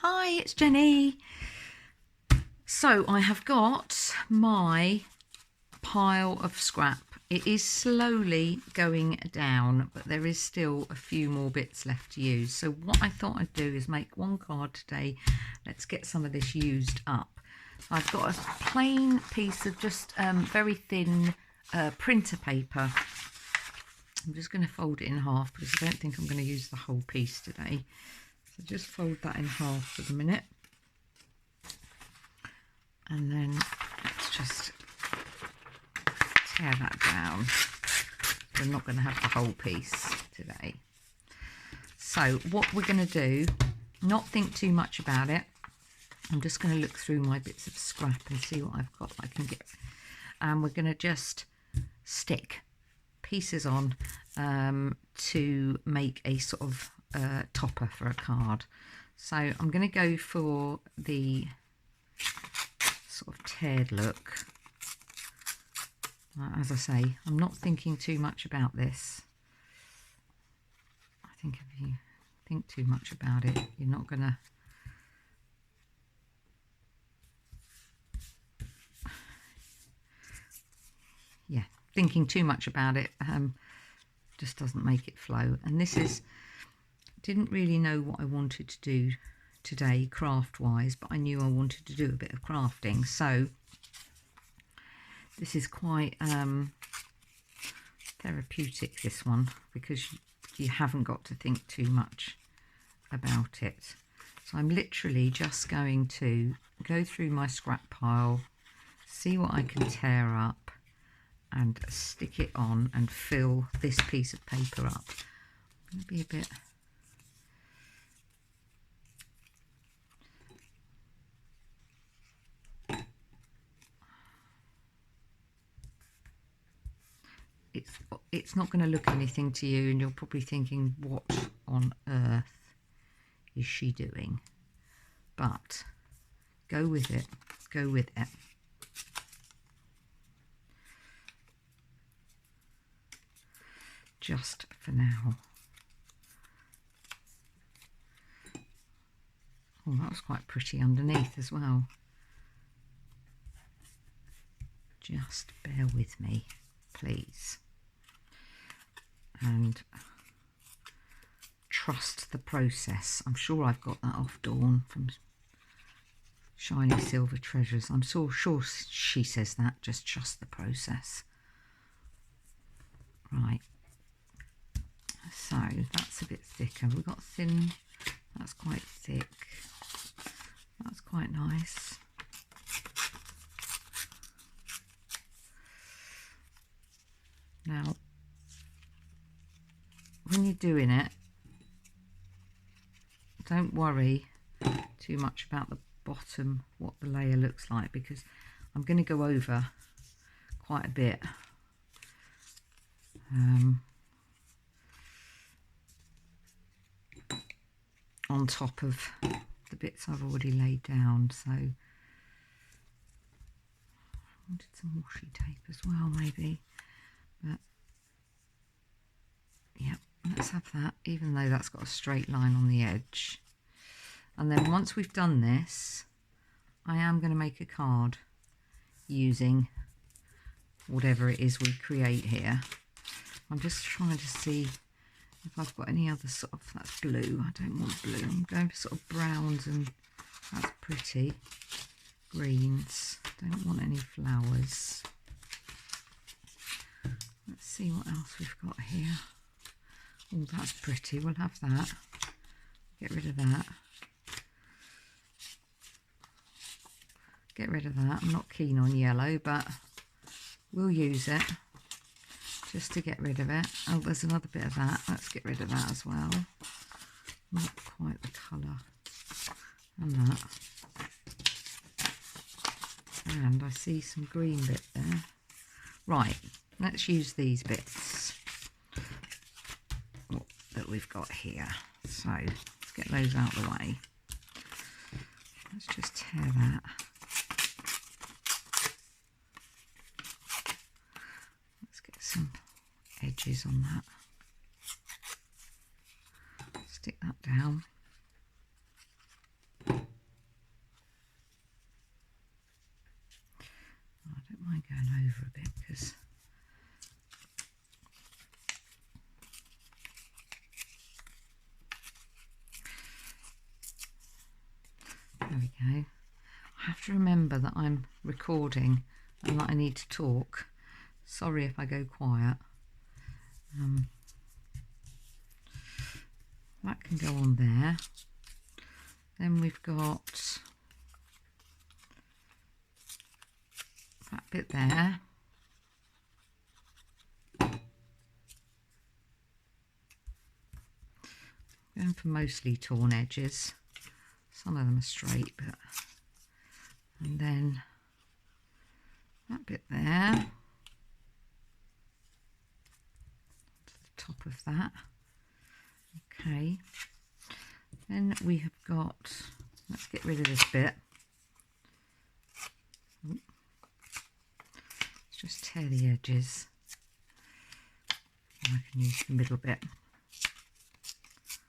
Hi, it's Jenny. So I have got my pile of scrap. It is slowly going down, but there is still a few more bits left to use. So what I thought I'd do is make one card today. Let's get some of this used up. I've got a plain piece of just very thin printer paper. I'm just going to fold it in half because I don't think I'm going to use the whole piece today. So just fold that in half for the minute. And then let's just tear that down. We're not going to have the whole piece today. So what we're going to do, not think too much about it. I'm just going to look through my bits of scrap and see what I've got I can get. And we're going to just stick pieces on to make a sort of topper for a card. So I'm going to go for the sort of teared look. As I say, I'm not thinking too much about this. I think if you think too much about it, you're not going to... Yeah, thinking too much about it just doesn't make it flow. And this is... Didn't really know what I wanted to do today craft-wise, but I knew I wanted to do a bit of crafting. So this is quite therapeutic, this one, because you haven't got to think too much about it. So I'm literally just going to go through my scrap pile, see what I can tear up and stick it on and fill this piece of paper up. I'm going to be a bit... It's not going to look anything to you, and you're probably thinking, what on earth is she doing? But go with it, go with it. Just for now. Oh, that was quite pretty underneath as well. Just bear with me, please. And trust the process. I'm sure I've got that off Dawn from Shiny Silver Treasures. I'm so sure she says that. Just trust the process. Right. So that's a bit thicker. We've got thin. That's quite thick. That's quite nice. Now, when you're doing it, don't worry too much about the bottom, what the layer looks like, because I'm going to go over quite a bit. On top of the bits I've already laid down, so I wanted some washi tape as well, maybe, but yeah, let's have that, even though that's got a straight line on the edge. And then once we've done this, I am going to make a card using whatever it is we create here. I'm just trying to see if I've got any other sort of... That's blue. I don't want blue. I'm going for sort of browns, and that's pretty. Greens. Don't want any flowers. Let's see what else we've got here. Oh, that's pretty. We'll have that. Get rid of that. Get rid of that. I'm not keen on yellow, but we'll use it just to get rid of it. Oh, there's another bit of that. Let's get rid of that as well. Not quite the colour. And that. And I see some green bit there. Right, let's use these bits that we've got here. So let's get those out of the way. Let's just tear that. Let's get some edges on that. Stick that down. to remember that I'm recording and that I need to talk. Sorry if I go quiet. That can go on there. Then we've got that bit there. Going for mostly torn edges. Some of them are straight, but and then that bit there to the top of that. Okay, then we have got, let's get rid of this bit. Let's just tear the edges. I can use the middle bit.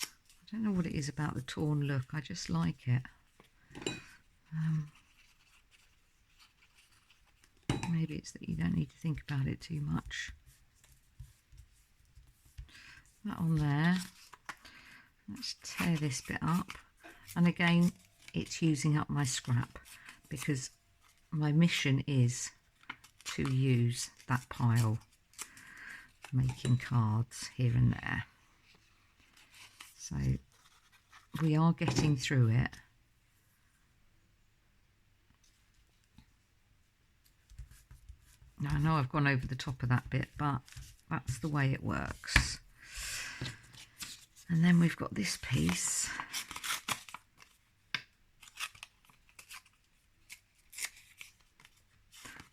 I don't know what it is about the torn look, I just like it. Maybe it's that you don't need to think about it too much. That on there. Let's tear this bit up. And again, it's using up my scrap because my mission is to use that pile, making cards here and there. So we are getting through it. Now, I know I've gone over the top of that bit, but that's the way it works. And then we've got this piece.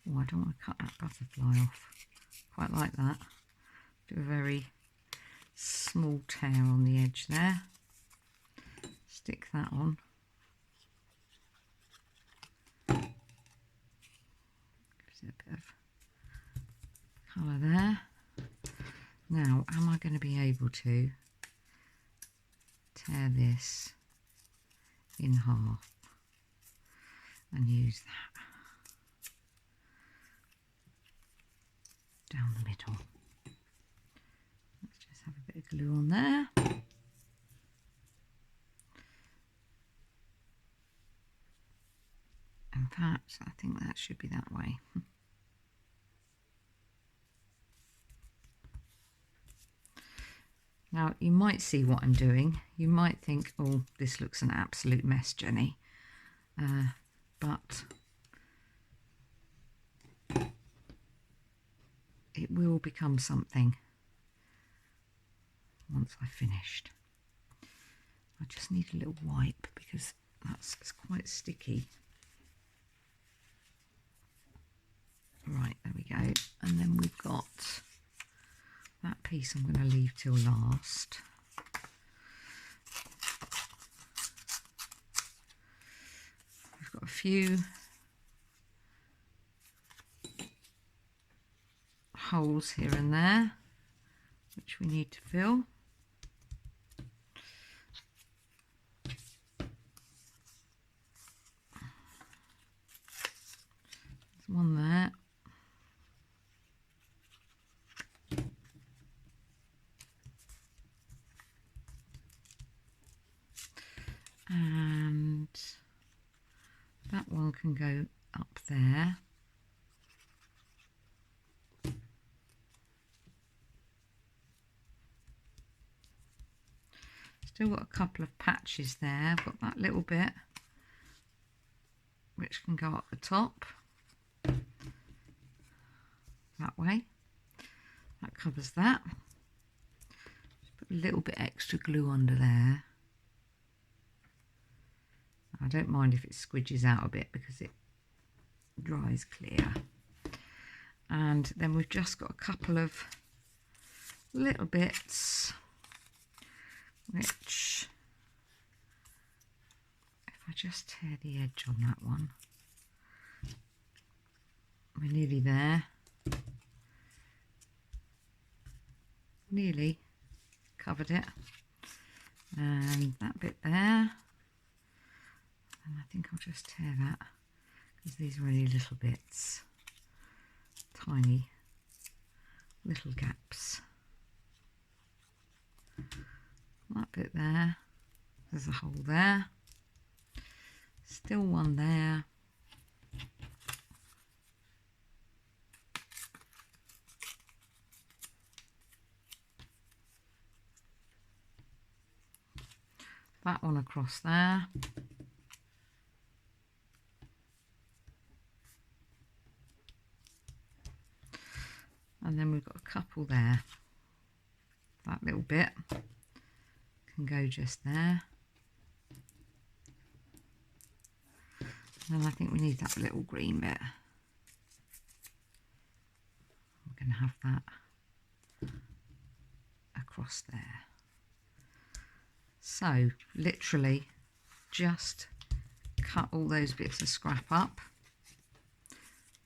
Oh, I don't want to cut that butterfly off. Quite like that. Do a very small tear on the edge there. Stick that on. Gives it a bit of colour there. Now, am I going to be able to tear this in half and use that down the middle? Let's just have a bit of glue on there. In fact, I think that should be that way. Now, you might see what I'm doing. You might think, oh, this looks an absolute mess, Jenny. But it will become something once I've finished. I just need a little wipe because it's quite sticky. Right, there we go. And then we've got that piece I'm going to leave till last. We've got a few holes here and there which we need to fill. There's one there. And that one can go up there. Still got a couple of patches there. I've got that little bit which can go up the top that way. That covers that. Just put a little bit extra glue under there. I don't mind if it squidges out a bit because it dries clear. And then we've just got a couple of little bits which, if I just tear the edge on that one, we're nearly there. Nearly covered it. And that bit there. And I think I'll just tear that because these are only little bits, tiny little gaps. That bit there, there's a hole there, still one there, that one across there. And then we've got a couple there. That little bit can go just there. And I think we need that little green bit. We're going to have that across there. So literally just cut all those bits of scrap up.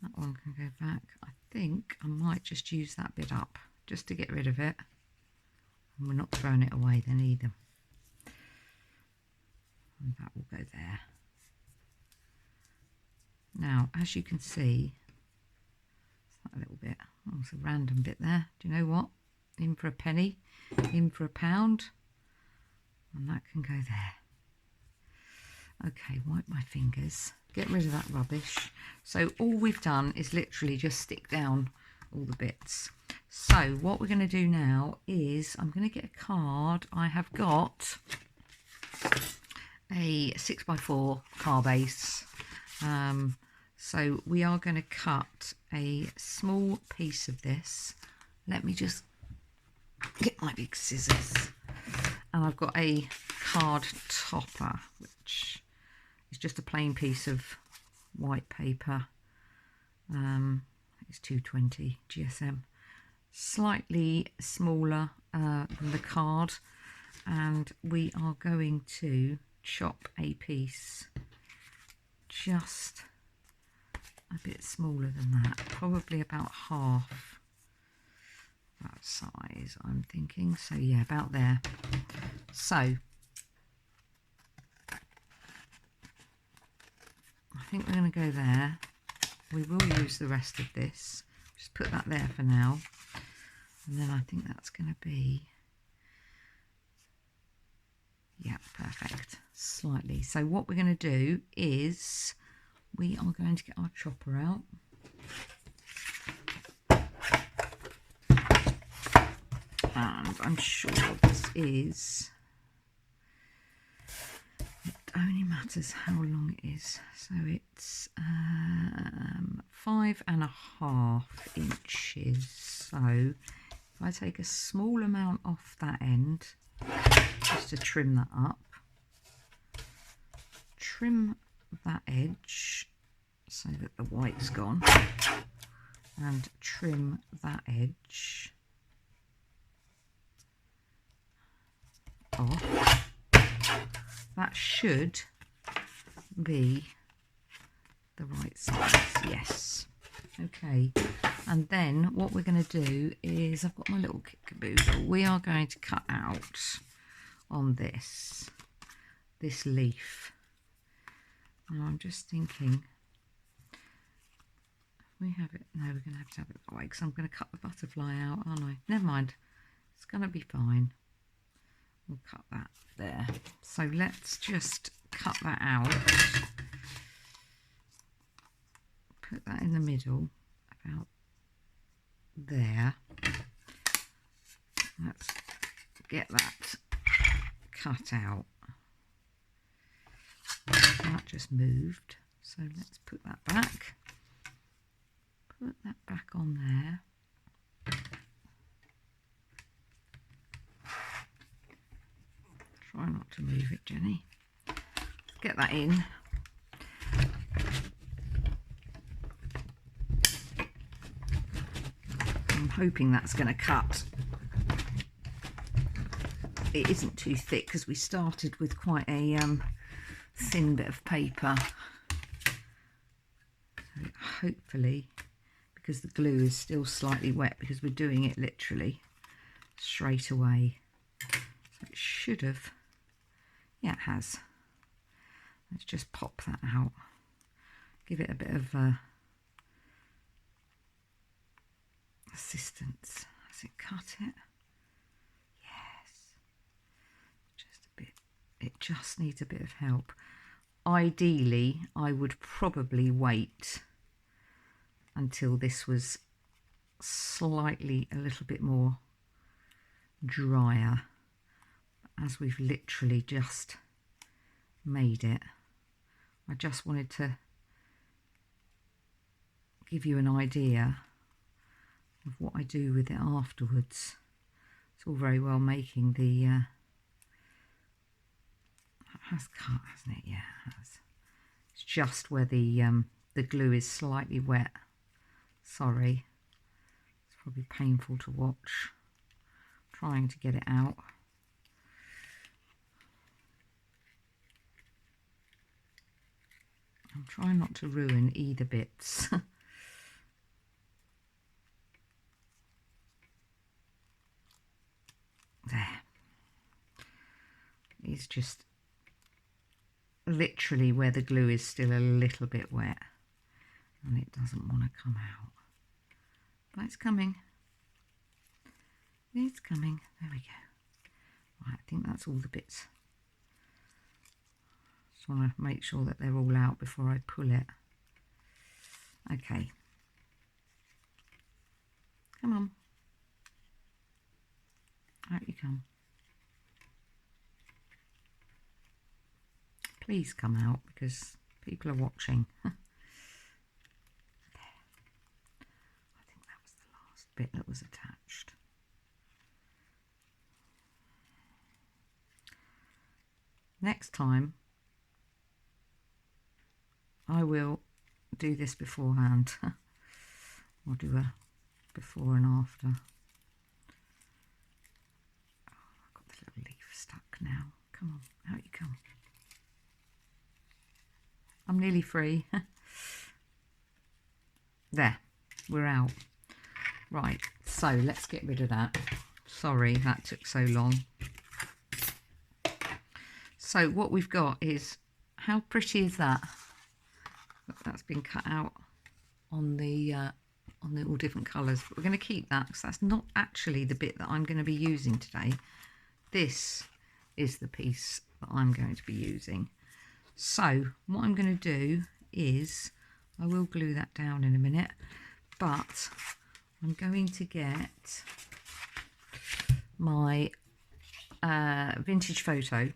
That one can go back. I think I might just use that bit up just to get rid of it. And we're not throwing it away then either. And that will go there. Now, as you can see, that little bit, oh, it's a random bit there. Do you know what? In for a penny, in for a pound, and that can go there. Okay, wipe my fingers, get rid of that rubbish. So all we've done is literally just stick down all the bits. So what we're going to do now is I'm going to get a card. I have got a 6x4 car base. So we are going to cut a small piece of this. Let me just get my big scissors. And I've got a card topper, which is just a plain piece of white paper. It's 220 GSM. Slightly smaller than the card. And we are going to chop a piece just a bit smaller than that, probably about half that size, I'm thinking. So yeah, about there. So I think we're going to go there. We will use the rest of this. Just put that there for now, and then I think that's going to be, yeah, perfect. Slightly. So what we're going to do is we are going to get our chopper out. And I'm sure this is, it only matters how long it is. So it's 5.5 inches. So if I take a small amount off that end, just to trim that up, trim that edge so that the white's gone, and trim that edge off. That should be the right size, yes. Okay, and then what we're going to do is, I've got my little kit caboodle. We are going to cut out on this leaf. Now I'm just thinking, we have it, no, we're going to have it that way, because I'm going to cut the butterfly out, aren't I? Never mind, it's going to be fine. We'll cut that there. So let's just cut that out. Put that in the middle, about there. Let's get that cut out. That just moved, so let's put that back. Put that back on there. Try not to move it, Jenny. Get that in. I'm hoping that's going to cut. It isn't too thick because we started with quite a thin bit of paper. So hopefully, because the glue is still slightly wet because we're doing it literally straight away. So it should have, yeah, it has. Let's just pop that out. Give it a bit of assistance. Has it cut it? Yes. Just a bit. It just needs a bit of help. Ideally, I would probably wait until this was slightly a little bit more drier. As we've literally just made it. I just wanted to give you an idea of what I do with it afterwards. It's all very well making the it has cut, hasn't it? Yeah, it has. It's just where the glue is slightly wet. Sorry, it's probably painful to watch. Trying to get it out. I'm trying not to ruin either bits. There. It's just literally where the glue is still a little bit wet and it doesn't want to come out. But it's coming. It's coming. There we go. Right, I think that's all the bits. Just want to make sure that they're all out before I pull it. Okay. Come on. Out you come. Please come out because people are watching. I think that was the last bit that was attached. Next time I will do this beforehand. I'll do a before and after. Oh, I've got the little leaf stuck now. Come on, out you come. I'm nearly free. There, we're out. Right, so let's get rid of that. Sorry, that took so long. So what we've got is, how pretty is that? That's been cut out on the all different colours. But we're going to keep that because that's not actually the bit that I'm going to be using today. This is the piece that I'm going to be using. So what I'm going to do is, I will glue that down in a minute, but I'm going to get my vintage photo,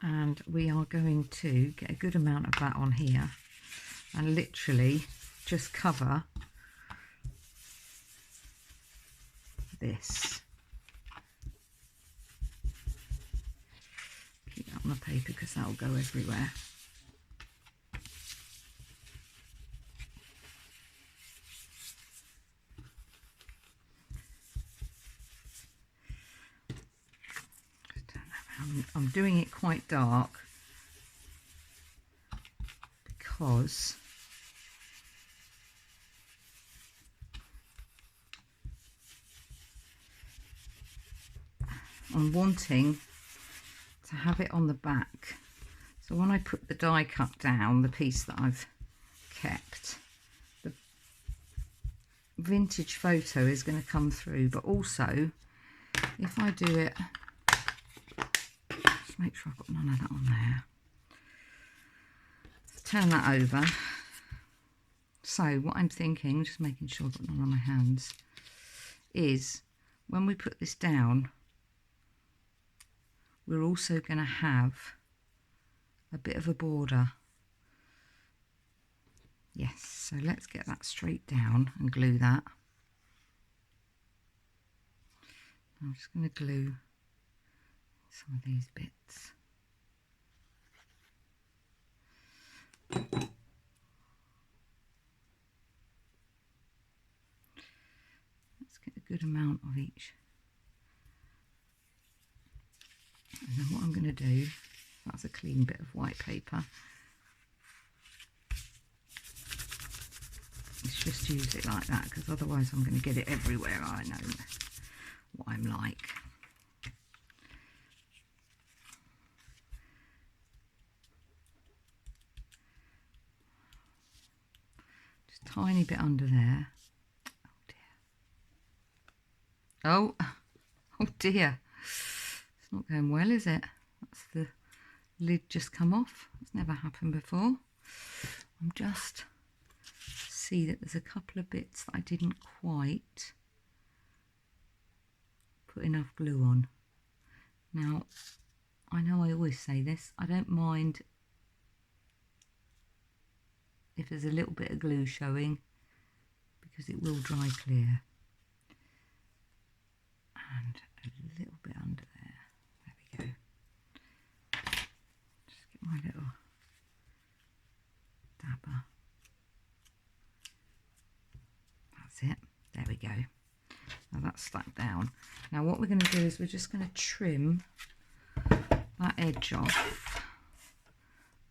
and we are going to get a good amount of that on here and literally just cover this. Keep that on the paper because that will go everywhere. I'm doing it quite dark because I'm wanting to have it on the back. So when I put the die cut down, the piece that I've kept, the vintage photo is going to come through, but also if I do it, just make sure I've got none of that on there. Turn that over. So what I'm thinking, just making sure I've got none on my hands, is when we put this down, we're also going to have a bit of a border. Yes, so let's get that straight down and glue that. I'm just going to glue some of these bits. Let's get a good amount of each. And then what I'm going to do, that's a clean bit of white paper, is just use it like that, because otherwise I'm going to get it everywhere. I know what I'm like. Just tiny bit under there. Oh dear. Oh dear. It's not going well, is it? That's the lid just come off. It's never happened before. I'm just see that there's a couple of bits that I didn't quite put enough glue on. Now I know I always say this, I don't mind if there's a little bit of glue showing, because it will dry clear. And a little bit under there. There we go. Just get my little dabber. That's it. There we go. Now that's stuck down. Now what we're going to do is we're just going to trim that edge off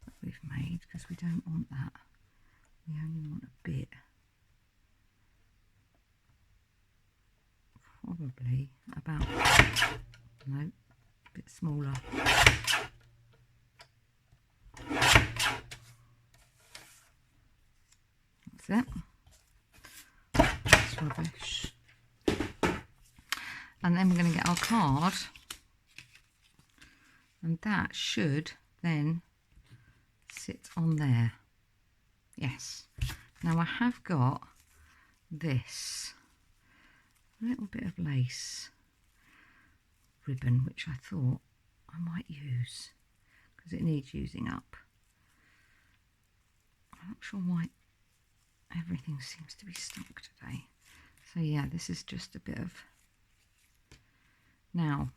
that we've made, because we don't want that. We only want a bit. Probably about, no, a bit smaller. That's it. That's rubbish. And then we're going to get our card, and that should then sit on there. Yes. Now I have got this little bit of lace ribbon, which I thought I might use because it needs using up. I'm not sure why everything seems to be stuck today. So yeah, this is just a bit of... Now,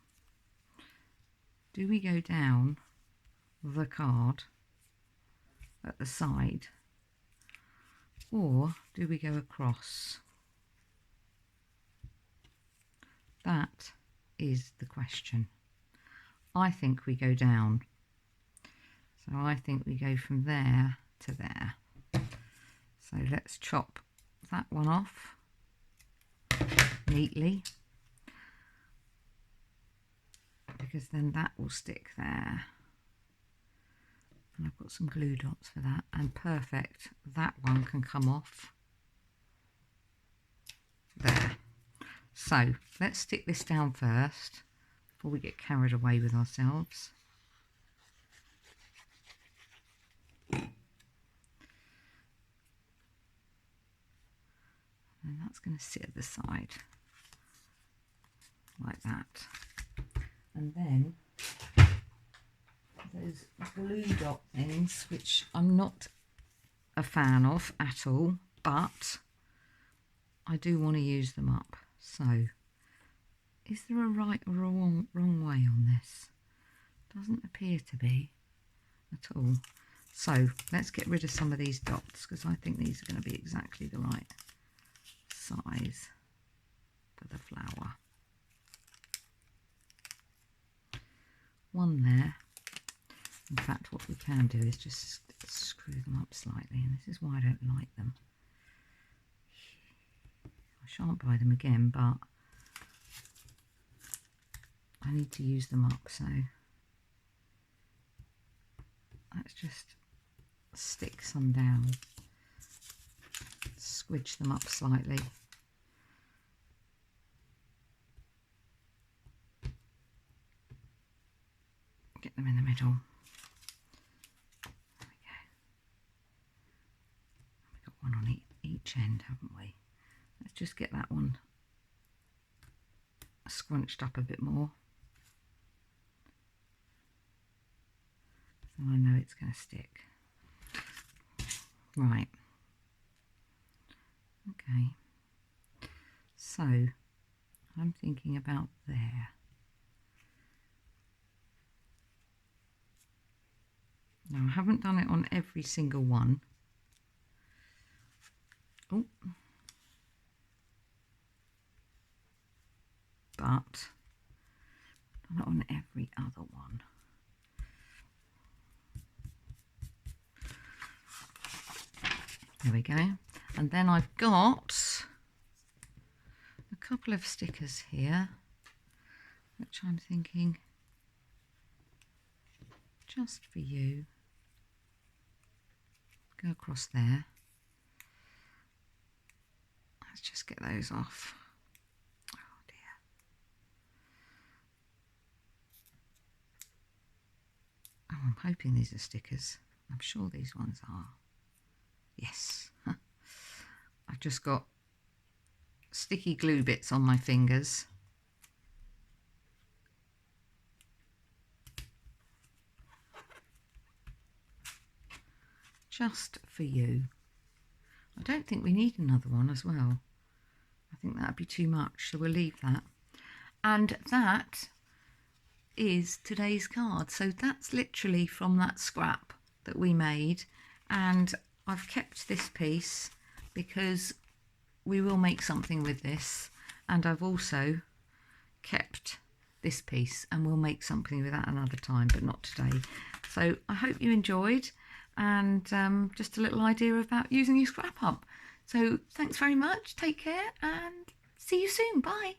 do we go down the card at the side, or do we go across? That is the question. I think we go down. So I think we go from there to there. So let's chop that one off neatly, because then that will stick there. And I've got some glue dots for that, and perfect, that one can come off there. So let's stick this down first before we get carried away with ourselves. And that's going to sit at the side like that. And then those glue dot things, which I'm not a fan of at all, but I do want to use them up. So, is there a right or a wrong way on this? Doesn't appear to be at all. So, let's get rid of some of these dots, because I think these are going to be exactly the right size for the flower. One there. In fact, what we can do is just screw them up slightly, and this is why I don't like them. I shan't buy them again, but I need to use them up, so let's just stick some down, squidge them up slightly. Get them in the middle. There we go. We've got one on each end, haven't we? Let's just get that one scrunched up a bit more, so I know it's going to stick. Right. Okay. So I'm thinking about there. Now I haven't done it on every single one. Oh. But done it on every other one. There we go. And then I've got a couple of stickers here, which I'm thinking just for you. Go across there. Let's just get those off. Oh dear. Oh, I'm hoping these are stickers. I'm sure these ones are. Yes. I've just got sticky glue bits on my fingers. just for you. I don't think we need another one as well. I think that'd be too much, so we'll leave that. And that is today's card. So that's literally from that scrap that we made, and I've kept this piece because we will make something with this, and I've also kept this piece and we'll make something with that another time, but not today. So I hope you enjoyed, and just a little idea about using your scrap up. So thanks very much, take care, and see you soon. Bye.